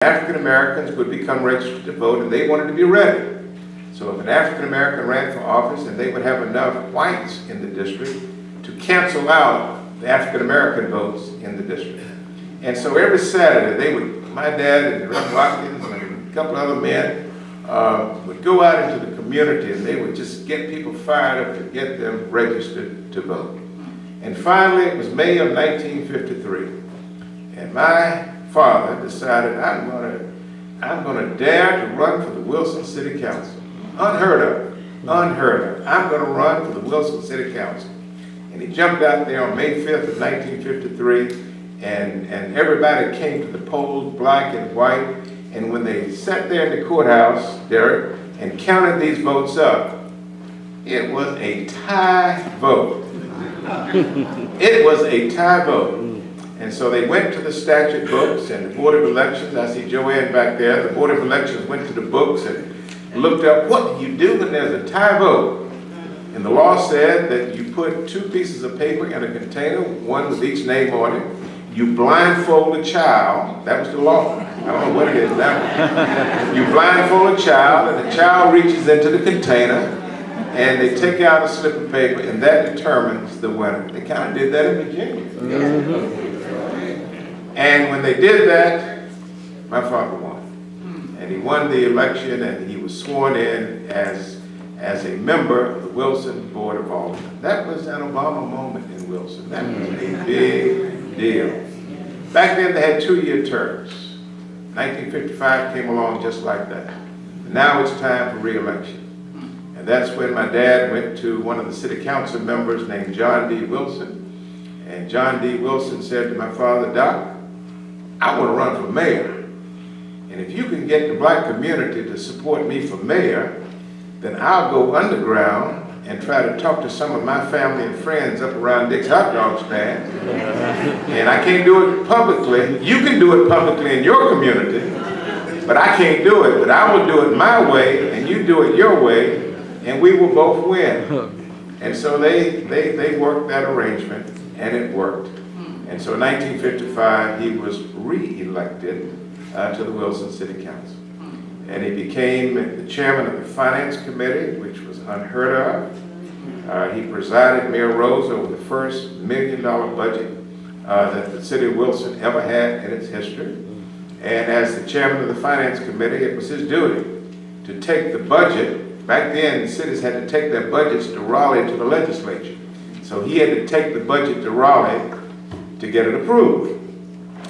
African Americans would become registered to vote, and they wanted to be ready. So if an African American ran for office, and they would have enough whites in the district to cancel out the African American votes in the district. And so every Saturday, my dad and Reverend Watkins and a couple of other men would go out into the community, and they would just get people fired up to get them registered to vote. And finally, it was May of 1953, and my father decided, I'm going to dare to run for the Wilson City Council. Unheard of, unheard of. I'm going to run for the Wilson City Council. And he jumped out there on May 5th of 1953, and everybody came to the polls, black and white, and when they sat there in the courthouse, Derek, and counted these votes up, it was a tie vote. It was a tie vote. And so they went to the statute books and the Board of Elections. I see Joanne back there. The Board of Elections went to the books and looked up, what do you do when there's a tie vote? And the law said that you put 2 pieces of paper in a container, one with each name on it. You blindfold a child. That was the law. I don't know what it is now. You blindfold a child, and the child reaches into the container, and they take out a slip of paper, and that determines the winner. They kind of did that in Virginia. And when they did that, my father won. And he won the election, and he was sworn in as a member of the Wilson Board of Aldermen. That was an Obama moment in Wilson. That was a big deal. Back then they had 2-year terms. 1955 came along just like that. Now it's time for re-election. And that's when my dad went to one of the city council members named John D. Wilson. And John D. Wilson said to my father, Doc, I want to run for mayor. And if you can get the black community to support me for mayor, then I'll go underground and try to talk to some of my family and friends up around Dick's hot dog stand. And I can't do it publicly. You can do it publicly in your community, but I can't do it. But I will do it my way, and you do it your way, and we will both win. And so they worked that arrangement, and it worked. And so in 1955, he was re-elected to the Wilson City Council. And he became the chairman of the Finance Committee, which was unheard of. He presided, Mayor Rose, over the first $1 million budget that the city of Wilson ever had in its history. And as the chairman of the Finance Committee, it was his duty to take the budget. Back then, cities had to take their budgets to Raleigh to the legislature. So he had to take the budget to Raleigh to get it approved.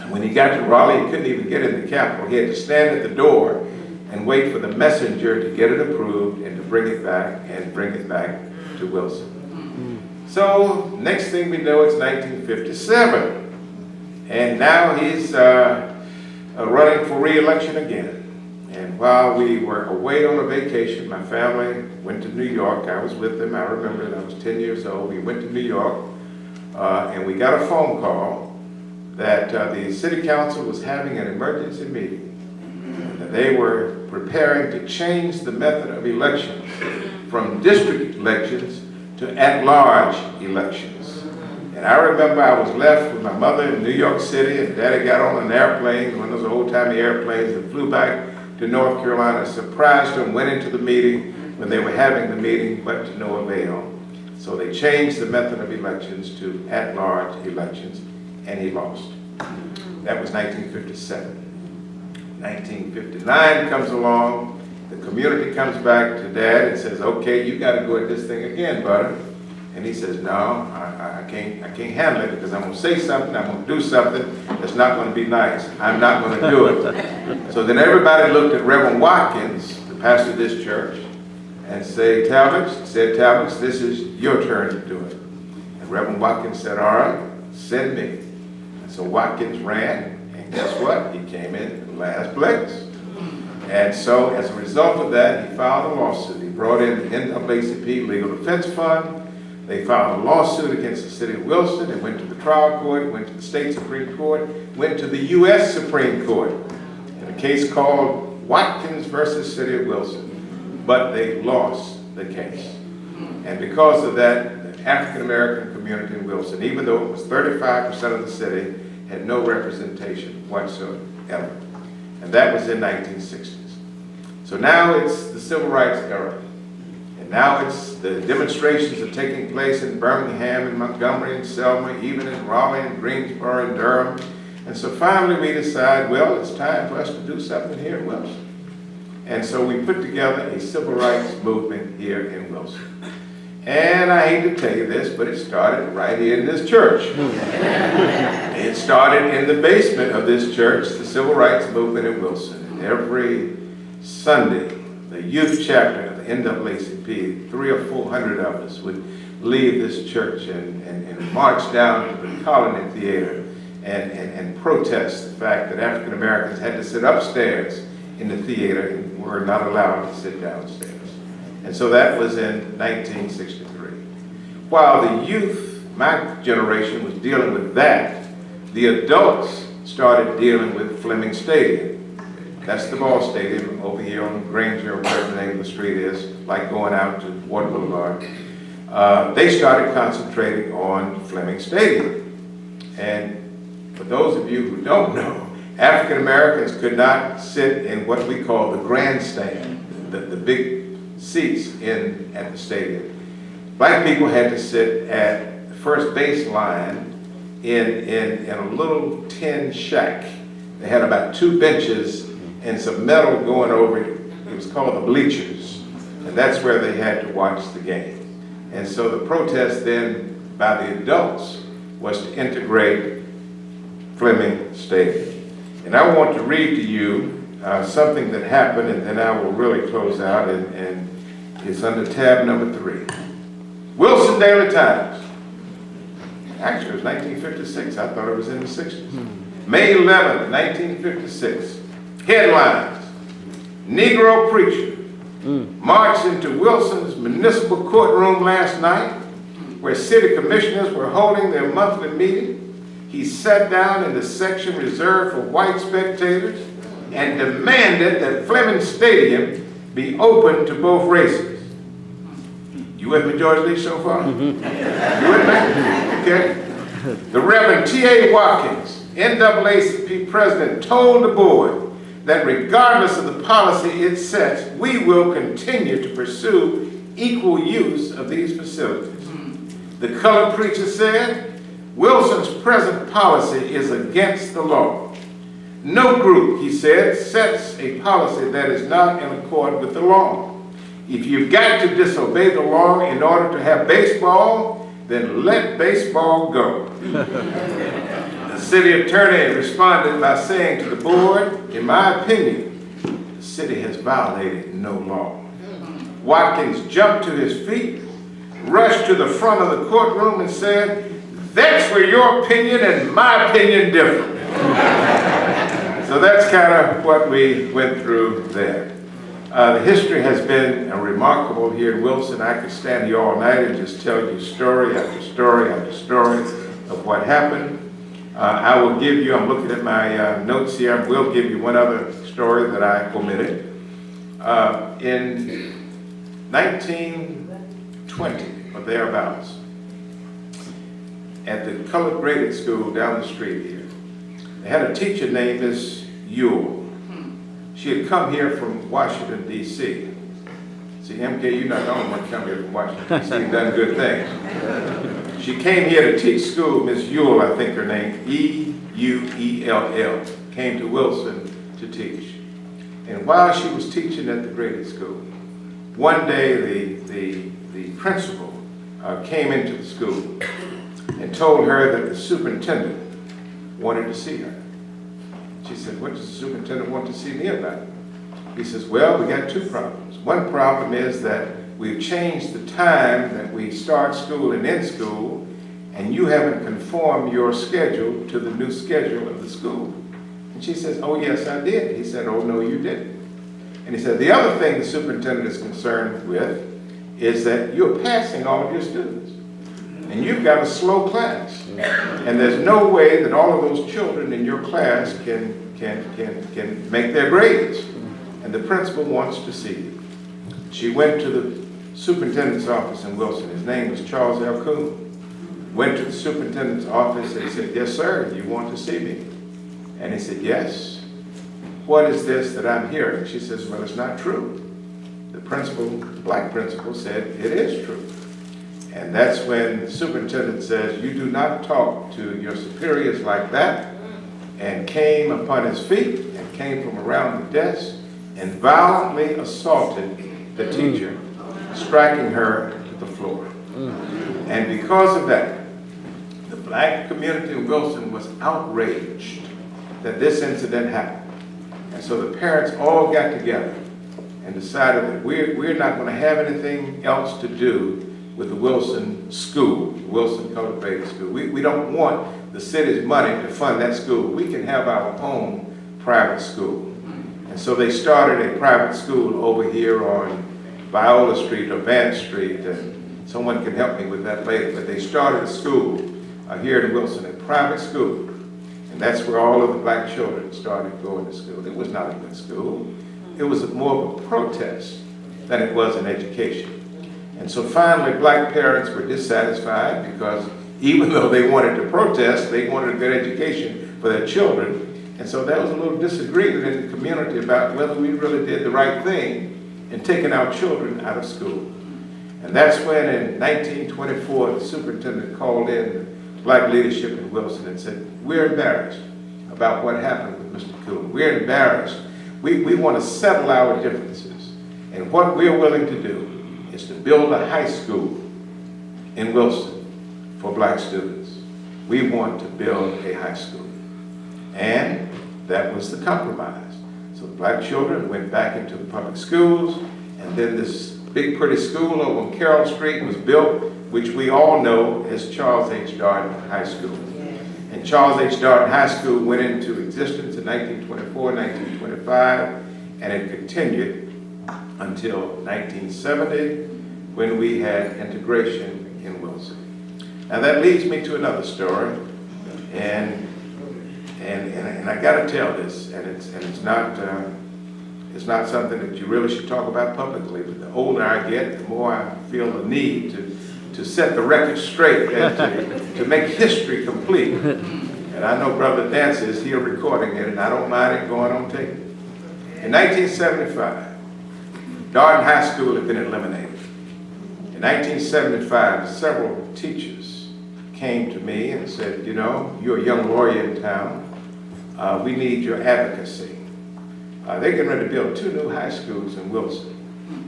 And when he got to Raleigh, he couldn't even get in the Capitol. He had to stand at the door and wait for the messenger to get it approved and to bring it back to Wilson. So next thing we know, it's 1957. And now he's running for re-election again. And while we were away on a vacation, my family went to New York. I was with them. I remember that I was 10 years old. We went to New York. And we got a phone call that the city council was having an emergency meeting. And they were preparing to change the method of elections from district elections to at-large elections. And I remember I was left with my mother in New York City, and Daddy got on an airplane, one of those old-timey airplanes, and flew back to North Carolina, surprised them, went into the meeting when they were having the meeting, but to no avail. So they changed the method of elections to at-large elections, and he lost. That was 1957. 1959 comes along, the community comes back to Dad and says, okay, you got to go at this thing again, Butter. And he says, no, I can't handle it, because I'm going to say something, I'm going to do something that's not going to be nice. I'm not going to do it. So then everybody looked at Reverend Watkins, the pastor of this church, and said, Talmadge, this is your turn to do it. And Reverend Watkins said, all right, send me. And so Watkins ran, and guess what? He came in last place. And so as a result of that, he filed a lawsuit. He brought in the NAACP Legal Defense Fund. They filed a lawsuit against the city of Wilson. It went to the trial court, went to the state Supreme Court, went to the U.S. Supreme Court in a case called Watkins versus City of Wilson. But they lost the case. And because of that, the African American community in Wilson, even though it was 35% of the city, had no representation whatsoever. And that was in 1960s. So now it's the civil rights era. And now it's the demonstrations are taking place in Birmingham and Montgomery and Selma, even in Raleigh and Greensboro and Durham. And so finally we decide, well, it's time for us to do something here in Wilson. And so we put together a civil rights movement here in Wilson. And I hate to tell you this, but it started right here in this church. It started in the basement of this church, the civil rights movement in Wilson. And every Sunday, the youth chapter of the NAACP, 300 or 400 of us would leave this church and march down to the Colony Theater and protest the fact that African Americans had to sit upstairs in the theater and were not allowed to sit downstairs. And so that was in 1963. While the youth, my generation, was dealing with that, the adults started dealing with Fleming Stadium. That's the ball stadium over here on Granger, or whatever the name of the street is, like going out to Water Boulevard. They started concentrating on Fleming Stadium. And for those of you who don't know, African Americans could not sit in what we call the grandstand, the big seats at the stadium. Black people had to sit at the first base line in a little tin shack. They had about 2 benches and some metal going over it. It was called the bleachers. And that's where they had to watch the game. And so the protest then by the adults was to integrate Fleming Stadium. And I want to read to you something that happened, and then I will really close out, and it's under tab number 3. Wilson Daily Times. Actually, it was 1956. I thought it was in the 60s. May 11th, 1956. Headlines: Negro preacher marched into Wilson's municipal courtroom last night, where city commissioners were holding their monthly meeting. He sat down in the section reserved for white spectators and demanded that Fleming Stadium be open to both races. You with me, George Lee, so far? You with me? Okay. The Reverend T.A. Watkins, NAACP president, told the board that regardless of the policy it sets, we will continue to pursue equal use of these facilities. The colored preacher said, Wilson's present policy is against the law. No group, he said, sets a policy that is not in accord with the law. If you've got to disobey the law in order to have baseball, then let baseball go. The city attorney responded by saying to the board, in my opinion, the city has violated no law. Watkins jumped to his feet, rushed to the front of the courtroom and said, that's where your opinion and my opinion differ. So that's kind of what we went through there. The history has been remarkable here in Wilson. I could stand here all night and just tell you story after story after story of what happened. I will give you, I'm looking at my notes here, I will give you one other story that I omitted. In 1920 or thereabouts, at the colored graded school down the street here, they had a teacher named Miss Ewell. She had come here from Washington, D.C. See, MK, you're not the only one to come here from Washington, D.C. and done good things. She came here to teach school, Miss Ewell, I think her name, E-U-E-L-L, came to Wilson to teach. And while she was teaching at the graded school, one day the principal came into the school and told her that the superintendent wanted to see her. She said, what does the superintendent want to see me about? He says, well, we got 2 problems. One problem is that we've changed the time that we start school and end school, and you haven't conformed your schedule to the new schedule of the school. And she says, oh, yes, I did. He said, oh, no, you didn't. And he said, the other thing the superintendent is concerned with is that you're passing all of your students. And you've got a slow class. And there's no way that all of those children in your class can make their grades. And the principal wants to see you. She went to the superintendent's office in Wilson. His name was Charles L. Coon. Went to the superintendent's office and he said, yes, sir, you want to see me? And he said, yes. what is this that I'm hearing? She says, well, it's not true. The principal, the black principal, said it is true. And that's when the superintendent says, you do not talk to your superiors like that, and came upon his feet and came from around the desk and violently assaulted the teacher, striking her to the floor. And because of that, the black community in Wilson was outraged that this incident happened. And so the parents all got together and decided that we're not going to have anything else to do with the Wilson school, the Wilson Colored Baby School. We don't want the city's money to fund that school. We can have our own private school. And so they started a private school over here on Viola Street or Vance Street, and someone can help me with that later, but they started a school here in Wilson, a private school. And that's where all of the black children started going to school. It was not a good school. It was more of a protest than it was an education. And so finally, black parents were dissatisfied because even though they wanted to protest, they wanted a good education for their children. And so there was a little disagreement in the community about whether we really did the right thing in taking our children out of school. And that's when in 1924, the superintendent called in black leadership in Wilson and said, we're embarrassed about what happened with Mr. Coon. We're embarrassed. We want to settle our differences. And what we're willing to do is to build a high school in Wilson for black students. We want to build a high school. And that was the compromise. So the black children went back into the public schools, and then this big pretty school over on Carroll Street was built, which we all know as Charles H. Darden High School. And Charles H. Darden High School went into existence in 1924, 1925, and it continued until 1970 when we had integration in Wilson. Now that leads me to another story, and I got to tell this, and it's not something that you really should talk about publicly. But the older I get, the more I feel the need to set the record straight and to make history complete. And I know Brother Dance is here recording it, and I don't mind it going on tape. In 1975, Darden High School had been eliminated. In 1975, several teachers came to me and said, you know, you're a young lawyer in town. We need your advocacy. They're getting ready to build 2 new high schools in Wilson.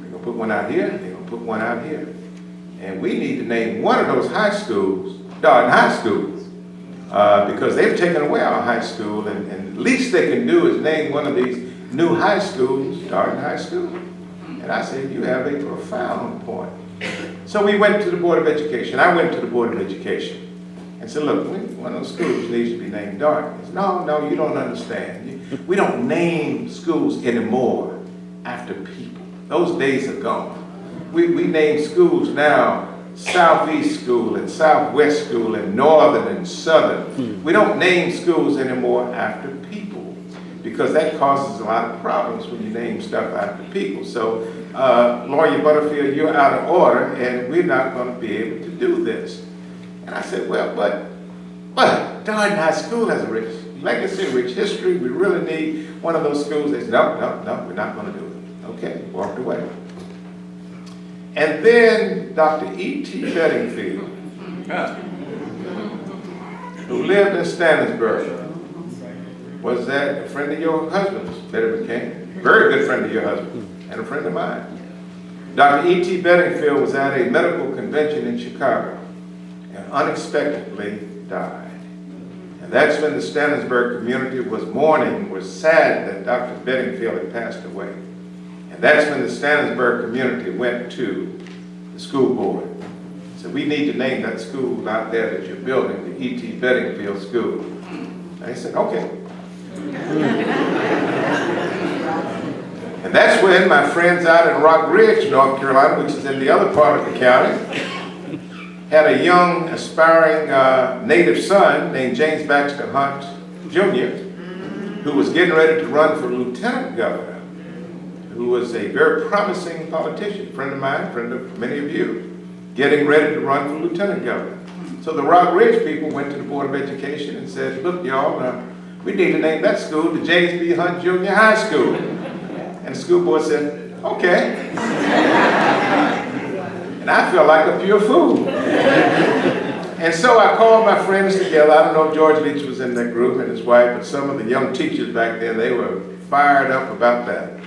They're going to put one out here, they're going to put one out here. And we need to name one of those high schools Darden High Schools, because they've taken away our high school, and the least they can do is name one of these new high schools Darden High School. And I said, you have a profound point. So we went to the Board of Education. I went to the Board of Education and said, look, one of those schools needs to be named Darden. He said, no, you don't understand. We don't name schools anymore after people. Those days are gone. We name schools now Southeast School and Southwest School and Northern and Southern. We don't name schools anymore after people, because that causes a lot of problems when you name stuff after people. So, Lawyer Butterfield, you're out of order, and we're not going to be able to do this. And I said, well, but Darden High School has a rich legacy, rich history. We really need one of those schools. They said, no, we're not going to do it. Okay, walked away. And then Dr. E.T. Bedingfield, who lived in Stannisburg, was that a friend of your husband's, Betty McCain? Very good friend of your husband, and a friend of mine. Dr. E.T. Bedingfield was at a medical convention in Chicago and unexpectedly died. And that's when the Stannisburg community was mourning, was sad that Dr. Bedingfield had passed away. And that's when the Stannisburg community went to the school board. So we need to name that school out there that you're building, the E.T. Bedingfield School. And they said, okay. And that's when my friends out in Rock Ridge, North Carolina, which is in the other part of the county, had a young, aspiring native son named James Baxter Hunt, Jr., who was getting ready to run for lieutenant governor, who was a very promising politician, friend of mine, friend of many of you, getting ready to run for lieutenant governor. So the Rock Ridge people went to the Board of Education and said, look, y'all, We need to name that school the James B. Hunt Junior High School. And the school board said, okay. And I felt like a pure fool. And so I called my friends together. I don't know if George Leach was in that group and his wife, but some of the young teachers back then, they were fired up about that.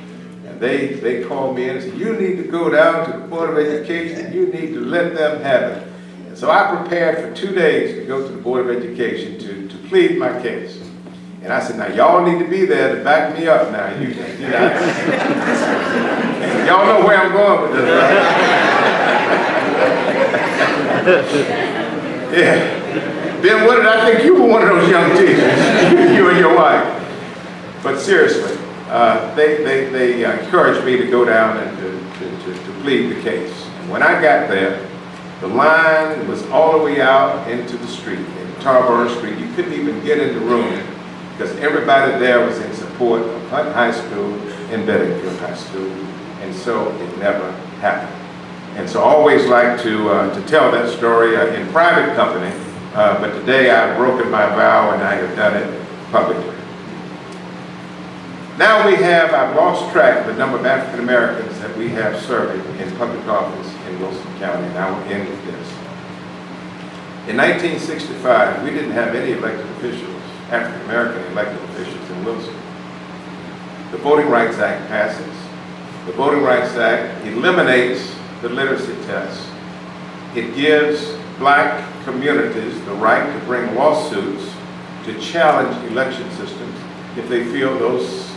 And they called me in and said, you need to go down to the Board of Education. You need to let them have it. And so I prepared for 2 days to go to the Board of Education to plead my case. And I said, now y'all need to be there to back me up now. You know, y'all know where I'm going with this, right? Yeah. Then what did I think you were one of those young teachers, you and your wife. But seriously, they encouraged me to go down and to plead the case. And when I got there, the line was all the way out into the street, in Tarboro Street. You couldn't even get in the room because everybody there was in support of Hunt High School and Butterfield High School. And so it never happened. And so I always like to tell that story in private company, but today I've broken my vow and I have done it publicly. Now I've lost track of the number of African Americans that we have serving in public office in Wilson County, and I will end with this. In 1965, we didn't have any elected officials, African American elected officials in Wilson. The Voting Rights Act passes. The Voting Rights Act eliminates the literacy test. It gives black communities the right to bring lawsuits to challenge election systems if they feel those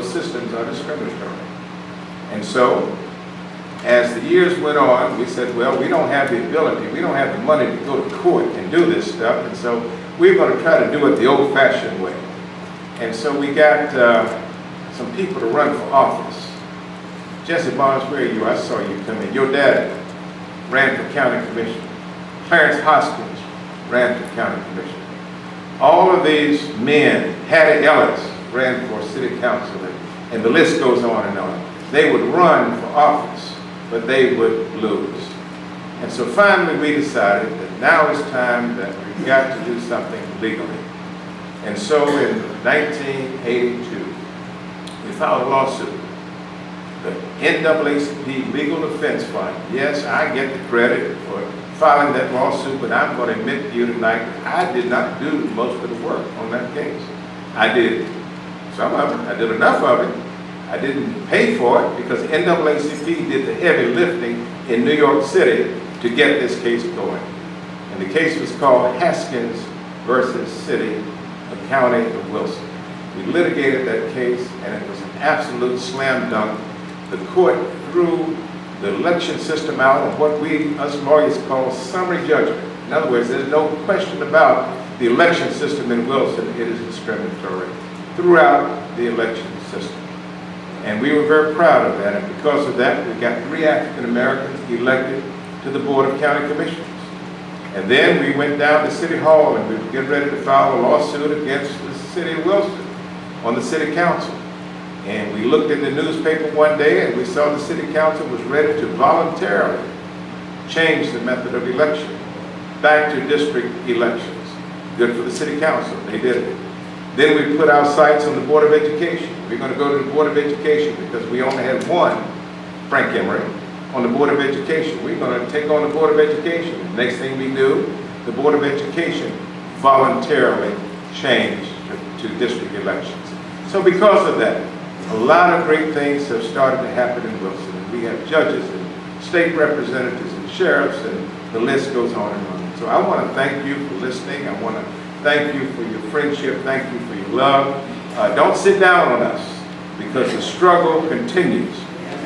systems are discriminatory. And so, as the years went on, we said, well, we don't have the ability, we don't have the money to go to court and do this stuff, and so we're going to try to do it the old-fashioned way. And so we got some people to run for office. Jesse Barnes, where are you? I saw you come in. Your dad ran for county commissioner. Clarence Hoskins ran for county commissioner. All of these men, Hattie Ellis ran for city council, and the list goes on and on. They would run for office, but they would lose. And so finally we decided that now is time that we've got to do something legally. And so in 1982, we filed a lawsuit. The NAACP Legal Defense Fund. Yes, I get the credit for filing that lawsuit, but I'm going to admit to you tonight that I did not do most of the work on that case. I did some of it. I did enough of it. I didn't pay for it because NAACP did the heavy lifting in New York City to get this case going. And the case was called Haskins versus City of County of Wilson. We litigated that case, and it was an absolute slam dunk. The court threw the election system out of what we, us lawyers, call summary judgment. In other words, there's no question about the election system in Wilson. It is discriminatory throughout the election system. And we were very proud of that, and because of that, we got 3 African Americans elected to the Board of County Commissioners. And then we went down to City Hall and we were getting ready to file a lawsuit against the city of Wilson on the city council. And we looked in the newspaper one day and we saw the city council was ready to voluntarily change the method of election back to district elections. Good for the city council, they did it. Then we put our sights on the Board of Education. We're going to go to the Board of Education because we only had one, Frank Emery, on the Board of Education. We're going to take on the Board of Education. Next thing we knew, the Board of Education voluntarily changed to district elections. So because of that, a lot of great things have started to happen in Wilson. And we have judges and state representatives and sheriffs, and the list goes on and on. So I want to thank you for listening. I want to thank you for your friendship. Thank you for your love. Don't sit down on us because the struggle continues.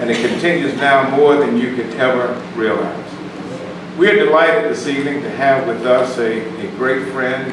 And it continues now more than you could ever realize. We're delighted this evening to have with us a great friend.